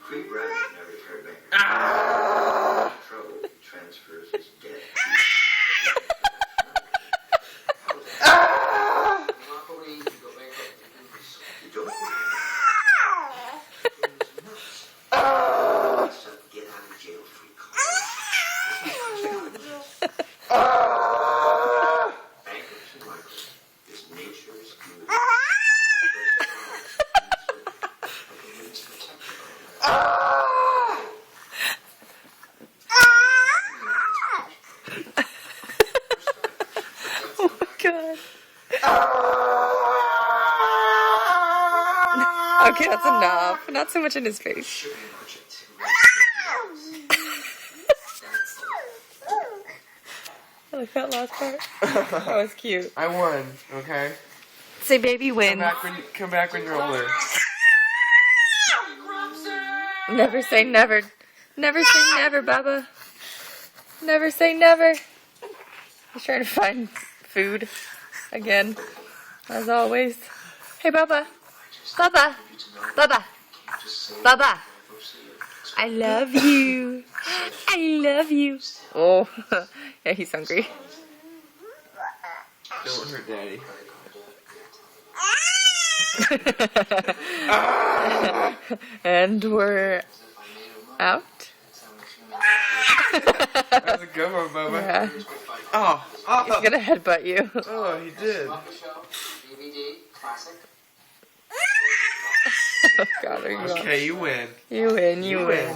Creep Rabbit never cared back. Trouble transfers his debt. Monopoly, you go bankrupt. You don't. Get out of jail free card. Bankruptcy, Michael, is nature's good. Oh my God. Okay, that's enough. Not so much in his face. I like that last part. That was cute. I won, okay? Say baby win. Come back when you're older. Never say never. Never say never, Baba. Never say never. He's trying to find food again, as always. Hey, Baba. Baba. Baba. Baba. I love you. I love you. Oh, yeah, he's hungry. Don't hurt Daddy. And we're out. That's a good one, Bubba. Yeah. Oh, He's gonna headbutt you. oh, he did. Oh God, are you Okay, you win. You win, you win.